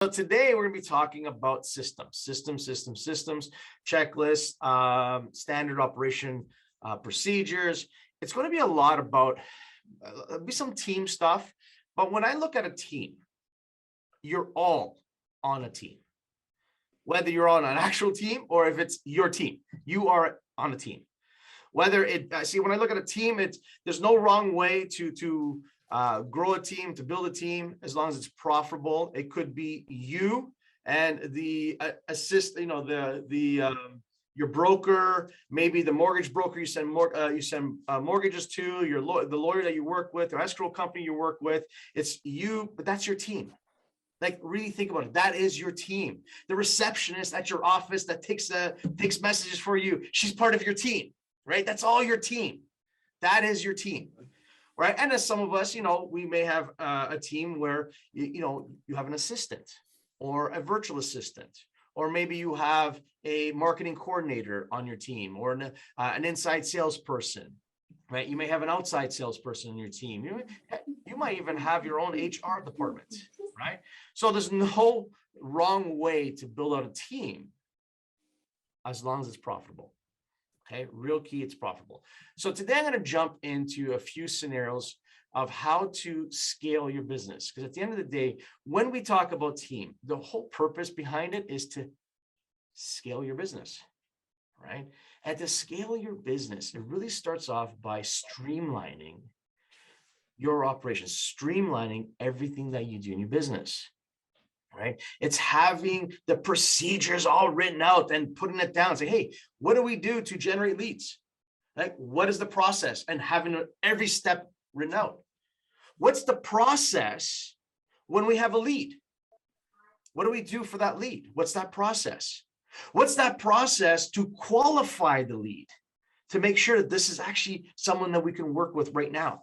So today we're going to be talking about systems, checklists, standard operation procedures. It's going to be a lot about, there'll be some team stuff, but when I look at a team, you're all on a team. Whether you're on an actual team or if it's your team, you are on a team. Whether when I look at a team, there's no wrong way to grow a team, to build a team, as long as it's profitable. It could be you and the your broker, maybe the mortgage broker you send mortgages to, the lawyer that you work with, or escrow company you work with. It's you, but that's your team. Like, really think about it. That is your team. The receptionist at your office that takes messages for you, she's part of your team, right? That's all your team. That is your team. Right. And as some of us, we may have a team where, you have an assistant or a virtual assistant, or maybe you have a marketing coordinator on your team, or an inside salesperson, right? You may have an outside salesperson on your team. You might even have your own HR department, right? So there's no wrong way to build out a team as long as it's profitable. Okay, real key, it's profitable. So today I'm going to jump into a few scenarios of how to scale your business. Because at the end of the day, when we talk about team, the whole purpose behind it is to scale your business, right? And to scale your business, it really starts off by streamlining your operations, streamlining everything that you do in your business. Right? It's having the procedures all written out and putting it down. Say, hey, what do we do to generate leads? Like, what is the process? And having every step written out. What's the process when we have a lead? What do we do for that lead? What's that process? What's that process to qualify the lead, to make sure that this is actually someone that we can work with right now?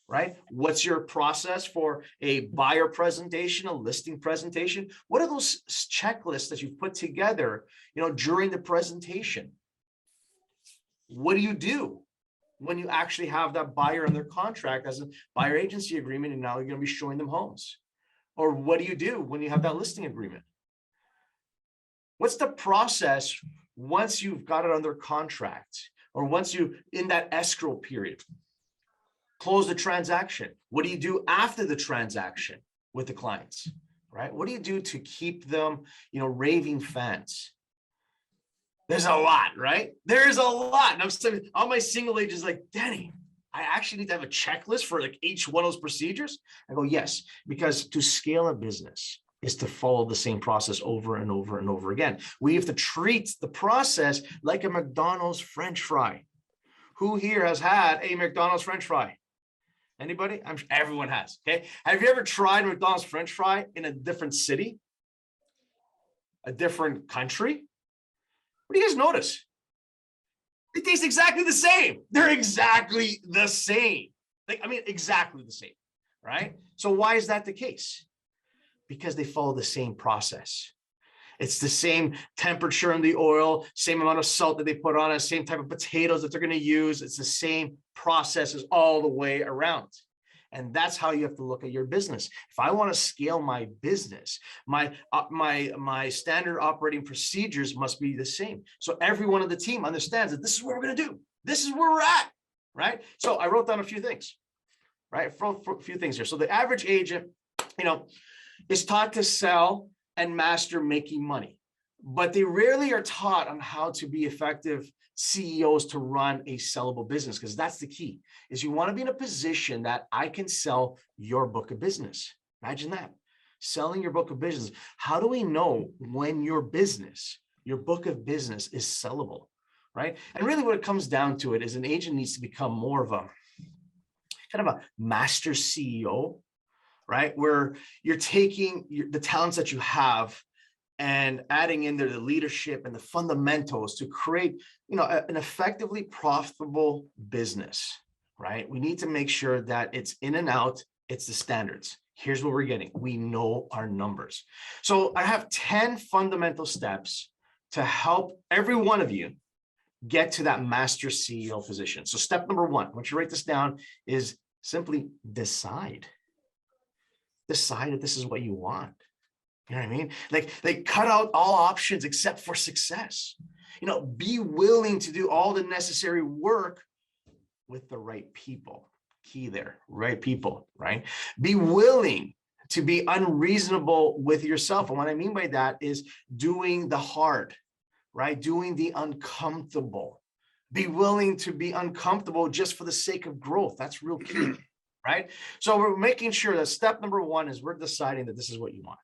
Right? What's your process for a buyer presentation, a listing presentation? What are those checklists that you've put together, during the presentation? What do you do when you actually have that buyer under contract as a buyer agency agreement, and now you're going to be showing them homes? Or what do you do when you have that listing agreement? What's the process once you've got it under contract, or once you in that escrow period? Close the transaction. What do you do after the transaction with the clients, right? What do you do to keep them, raving fans? There's a lot, right? There's a lot. And I'm saying, all my single agents like, Danny, I actually need to have a checklist for like each one of those procedures. I go, yes, because to scale a business is to follow the same process over and over and over again. We have to treat the process like a McDonald's French fry. Who here has had a McDonald's French fry? Anybody? I'm sure everyone has. Okay. Have you ever tried McDonald's French fry in a different city, a different country? What do you guys notice? It tastes exactly the same. They're exactly the same. Exactly the same, right? So why is that the case? Because they follow the same process. It's the same temperature in the oil, same amount of salt that they put on it, same type of potatoes that they're going to use. It's the same processes all the way around. And that's how you have to look at your business. If I want to scale my business, my standard operating procedures must be the same. So everyone on the team understands that this is what we're going to do. This is where we're at, right? So I wrote down a few things, right? A few things here. So the average agent, is taught to sell and master making money, but they rarely are taught on how to be effective CEOs to run a sellable business, because that's the key. Is you want to be in a position that I can sell your book of business. Imagine that, selling your book of business. How do we know when your book of business is sellable, right? And really what it comes down to is an agent needs to become more of a kind of a master CEO, right? Where you're taking the talents that you have and adding in there the leadership and the fundamentals to create, an effectively profitable business, right? We need to make sure that it's in and out, it's the standards. Here's what we're getting. We know our numbers. So I have 10 fundamental steps to help every one of you get to that master CEO position. So step number one, once you write this down, is simply decide. Decide that this is what you want. You know what I mean? Like they cut out all options except for success. Be willing to do all the necessary work with the right people. Key there, right people, right? Be willing to be unreasonable with yourself. And what I mean by that is doing the hard, right? Doing the uncomfortable. Be willing to be uncomfortable just for the sake of growth. That's real key, right? So we're making sure that step number one is we're deciding that this is what you want.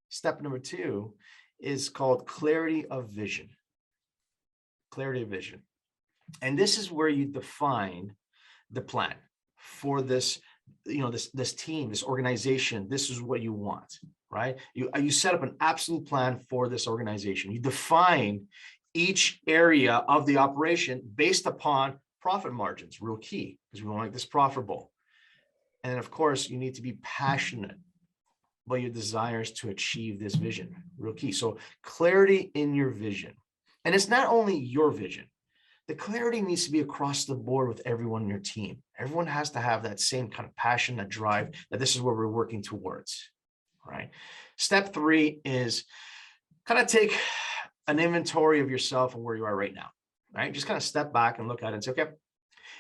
Step number two is called clarity of vision. Clarity of vision. And this is where you define the plan for this, this team, this organization. This is what you want, right? You set up an absolute plan for this organization. You define each area of the operation based upon profit margins, real key, because we want to make this profitable. And then, of course, you need to be passionate about your desires to achieve this vision, real key. So clarity in your vision. And it's not only your vision. The clarity needs to be across the board with everyone in your team. Everyone has to have that same kind of passion, that drive, that this is what we're working towards, right? Step three is kind of take an inventory of yourself and where you are right now, right? Just kind of step back and look at it and say, okay,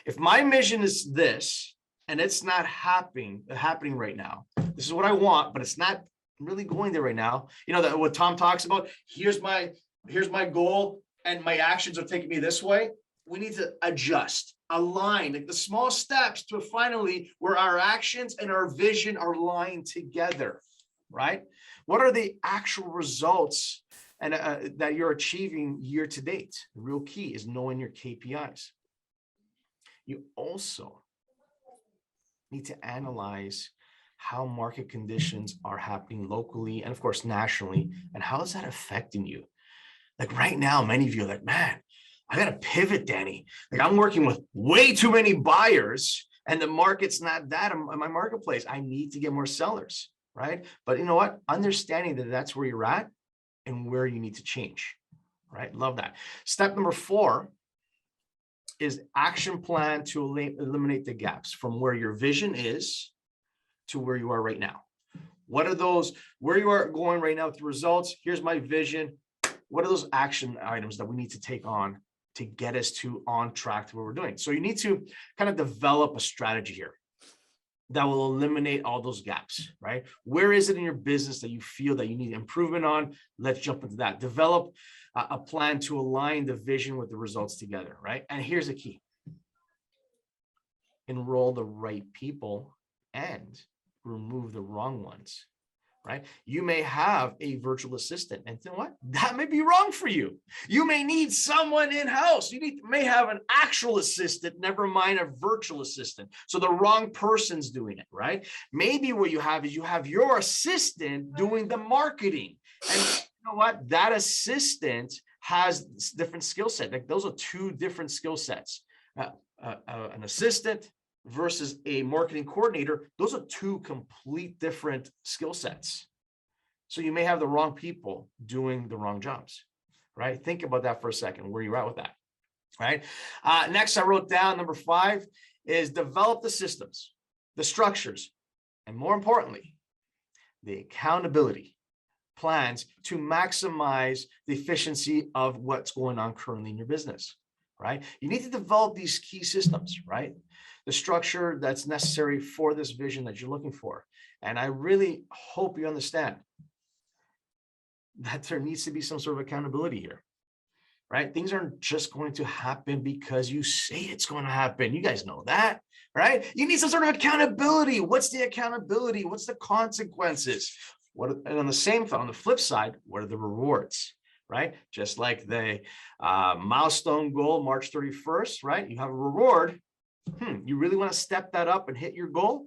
if my mission is this and it's not happening right now, this is what I want, but it's not really going there right now. That what Tom talks about, here's my goal and my actions are taking me this way. We need to adjust, align, like the small steps to finally where our actions and our vision are aligned together, right? What are the actual results and that you're achieving year to date? The real key is knowing your KPIs. You also need to analyze how market conditions are happening locally and of course nationally, and how is that affecting you? Like right now, many of you are like, man, I got to pivot, Danny. Like I'm working with way too many buyers and the market's not that in my marketplace. I need to get more sellers, right? But you know what? Understanding that that's where you're at and where you need to change, right? Love that. Step number 4 is action plan to eliminate the gaps from where your vision is to where you are right now. What are those, where you are going right now with the results? Here's my vision. What are those action items that we need to take on to get us on track to what we're doing? So you need to kind of develop a strategy here that will eliminate all those gaps, right? Where is it in your business that you feel that you need improvement on? Let's jump into that. Develop a plan to align the vision with the results together, right? And here's the key. Enroll the right people and remove the wrong ones. Right? You may have a virtual assistant, and you know what? That may be wrong for you. You may need someone in-house. May have an actual assistant, never mind a virtual assistant. So the wrong person's doing it, right? Maybe what you have is you have your assistant doing the marketing. And you know what? That assistant has different skill set. Like those are two different skill sets. An assistant versus a marketing coordinator, those are two complete different skill sets. So you may have the wrong people doing the wrong jobs, right? Think about that for a second, where you're at with that, right? Next, I wrote down number 5 is develop the systems, the structures, and more importantly, the accountability plans to maximize the efficiency of what's going on currently in your business, right? You need to develop these key systems, right? The structure that's necessary for this vision that you're looking for. And I really hope you understand that there needs to be some sort of accountability here, right? Things aren't just going to happen because you say it's going to happen. You guys know that, right? You need some sort of accountability. What's the accountability? What's the consequences? And on the flip side, what are the rewards? Right? Just like the milestone goal, March 31st, right? You have a reward. You really want to step that up and hit your goal?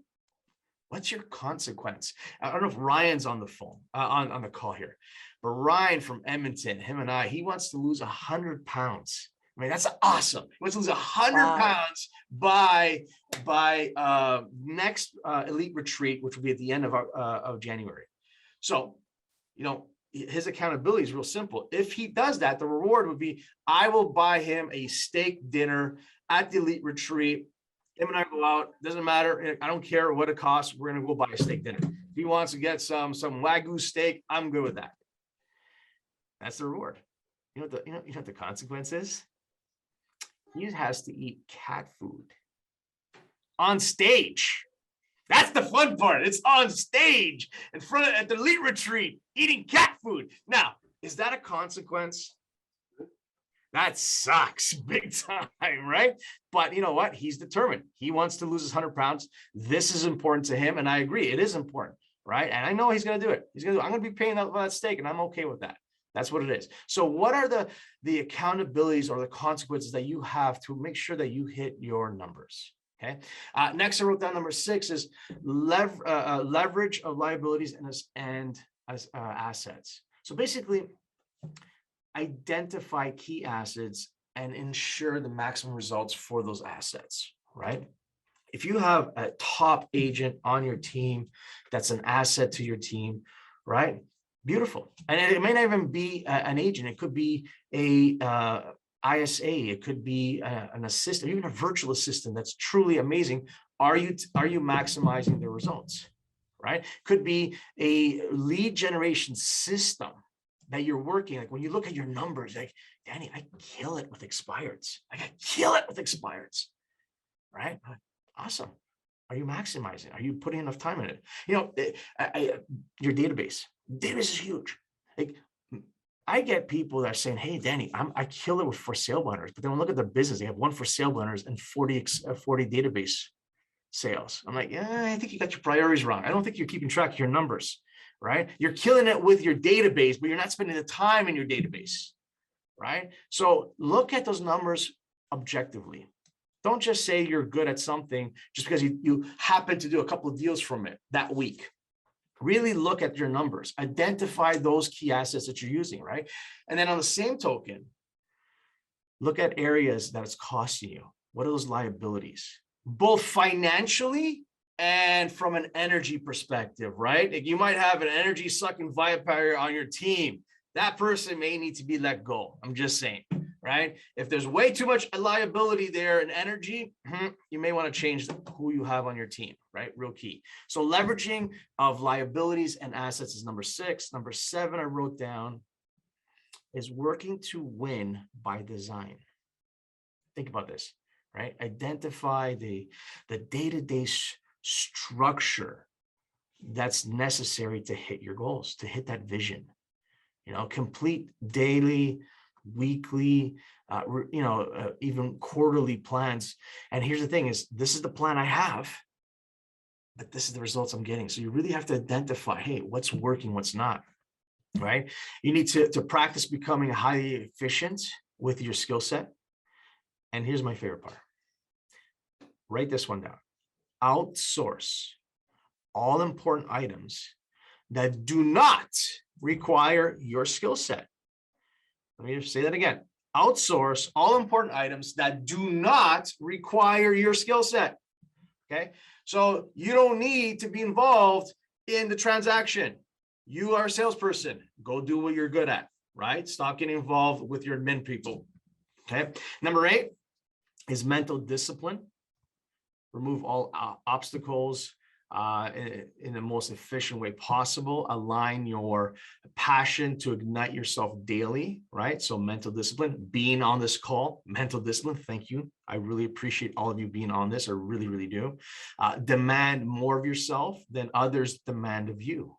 What's your consequence? I don't know if Ryan's on the phone, on the call here, but Ryan from Edmonton, him and he wants to lose 100 pounds. I mean, that's awesome. He wants to lose 100 pounds by next elite retreat, which will be at the end of January. So, his accountability is real simple. If he does that, the reward would be, I will buy him a steak dinner at the elite retreat. Him and I go out, doesn't matter. I don't care what it costs. We're going to go buy a steak dinner. If he wants to get some Wagyu steak, I'm good with that. That's the reward. You know what the consequence is? He has to eat cat food on stage. That's the fun part. It's on stage in front of at the elite retreat, eating cat food. Now, is that a consequence? That sucks big time, right? But you know what? He's determined. He wants to lose his 100 pounds. This is important to him. And I agree, it is important, right? And I know he's going to do it. I'm going to be paying that steak, and I'm okay with that. That's what it is. So what are the accountabilities or the consequences that you have to make sure that you hit your numbers? Okay. Next, I wrote down number 6 is leverage of liabilities and assets. So basically, identify key assets and ensure the maximum results for those assets, right? If you have a top agent on your team that's an asset to your team, right? Beautiful. And it may not even be an agent. It could be a ISA. It could be an assistant, even a virtual assistant that's truly amazing. Are you maximizing the results, right? Could be a lead generation system that you're working. Like when you look at your numbers, like, Danny, I kill it with expireds. Like I kill it with expireds, right? Awesome. Are you maximizing? Are you putting enough time in it? You know, your database is huge. Like I get people that are saying, hey, Danny, I kill it with for sale banners, but then when I look at their business, they have 1 for sale banners and 40 database sales. I'm like, yeah, I think you got your priorities wrong. I don't think you're keeping track of your numbers, right? You're killing it with your database, but you're not spending the time in your database, right? So look at those numbers objectively. Don't just say you're good at something just because you happen to do a couple of deals from it that week. Really look at your numbers, identify those key assets that you're using, right? And then on the same token, look at areas that it's costing you. What are those liabilities? Both financially and from an energy perspective, right? Like you might have an energy sucking vampire on your team. That person may need to be let go. I'm just saying, right? If there's way too much liability there and energy, you may want to change who you have on your team, right? Real key. So leveraging of liabilities and assets is number 6. Number 7, I wrote down, is working to win by design. Think about this, right? Identify the day-to-day structure that's necessary to hit your goals, to hit that vision. You know, complete daily, weekly, even quarterly plans. And here's the thing is, this is the plan I have, but this is the results I'm getting. So you really have to identify, hey, what's working, what's not, right? You need to practice becoming highly efficient with your skill set. And here's my favorite part. Write this one down. Outsource all important items that do not require your skill set. Let me just say that again. Outsource all important items that do not require your skill set. Okay. So you don't need to be involved in the transaction. You are a salesperson. Go do what you're good at, right? Stop getting involved with your admin people. Okay. Number 8 is mental discipline. Remove all obstacles in the most efficient way possible. Align your passion to ignite yourself daily, right? So mental discipline, being on this call, mental discipline. Thank you. I really appreciate all of you being on this. I really, really do. Demand more of yourself than others demand of you.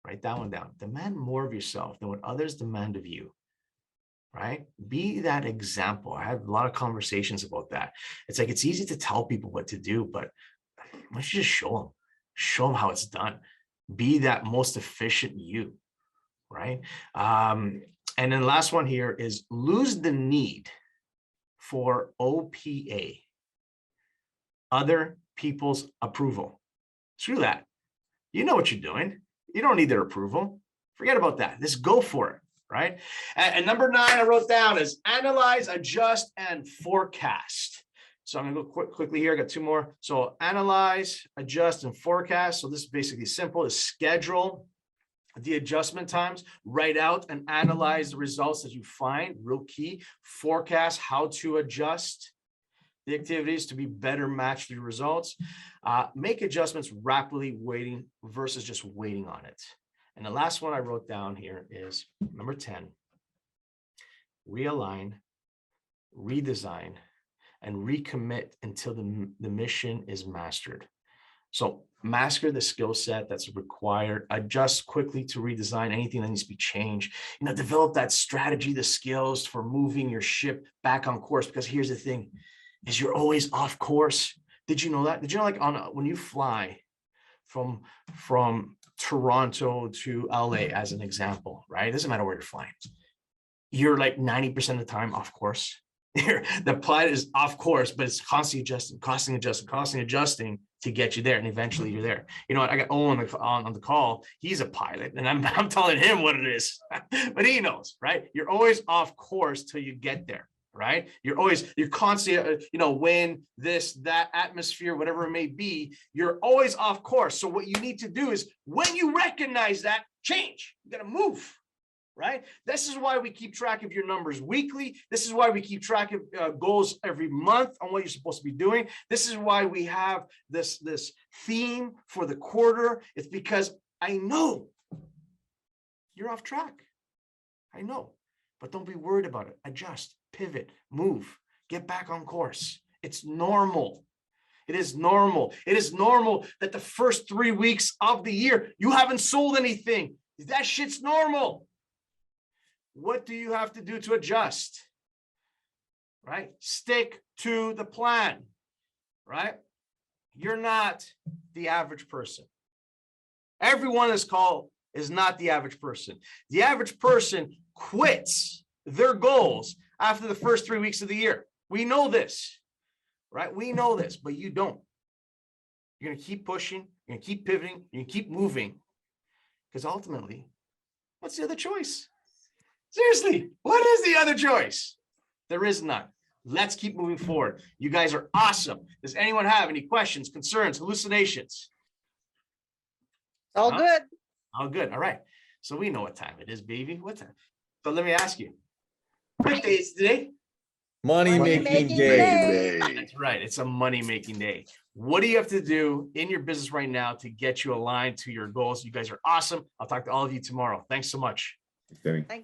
Write that one down. Demand more of yourself than what others demand of you. Right? Be that example. I have a lot of conversations about that. It's like, it's easy to tell people what to do, but why don't you just show them how it's done? Be that most efficient you, right? And then the last one here is lose the need for OPA, other people's approval. Screw that. You know what you're doing. You don't need their approval. Forget about that. Just go for it. Right. And number 9, I wrote down is analyze, adjust, and forecast. So I'm going to go quickly here. I got 2 more. So analyze, adjust, and forecast. So this is basically simple, is schedule the adjustment times, write out and analyze the results that you find, real key. Forecast how to adjust. the activities to be better matched to your results. Make adjustments rapidly waiting versus just waiting on it. And the last one I wrote down here is number 10, realign, redesign, and recommit until the mission is mastered. So master the skill set that's required, adjust quickly to redesign anything that needs to be changed, develop that strategy, the skills for moving your ship back on course. Because here's the thing, is you're always off course. Did you know that? Did you know, like when you fly from Toronto to LA as an example, right? It doesn't matter where you're flying. You're like 90% of the time off course. The pilot is off course, but it's constantly adjusting to get you there, and eventually you're there. You know what? I got Owen on the call. He's a pilot, and I'm telling him what it is, but he knows, right? You're always off course till you get there, right? You're constantly, wind, this, that, atmosphere, whatever it may be. You're always off course. So what you need to do is, when you recognize that, change. You got to move. Right? This is why we keep track of your numbers weekly. This is why we keep track of goals every month on what you're supposed to be doing. This is why we have this theme for the quarter. It's because I know you're off track. I know, but don't be worried about it. Adjust, pivot, move, get back on course. It's normal. It is normal. It is normal that the first 3 weeks of the year, you haven't sold anything. That shit's normal. What do you have to do to adjust? Right? Stick to the plan, right? You're not the average person. Everyone on this call is not the average person. The average person quits their goals after the first 3 weeks of the year. We know this, right? We know this, but you don't. You're going to keep pushing, you're going to keep pivoting, you're going to keep moving, because ultimately, what's the other choice? Seriously, what is the other choice? There is none. Let's keep moving forward. You guys are awesome. Does anyone have any questions, concerns, hallucinations? All good. All good. All right. So we know what time it is, baby. What time? So let me ask you, what day is today? Money-making day. That's right. It's a money-making day. What do you have to do in your business right now to get you aligned to your goals? You guys are awesome. I'll talk to all of you tomorrow. Thanks so much. Danny.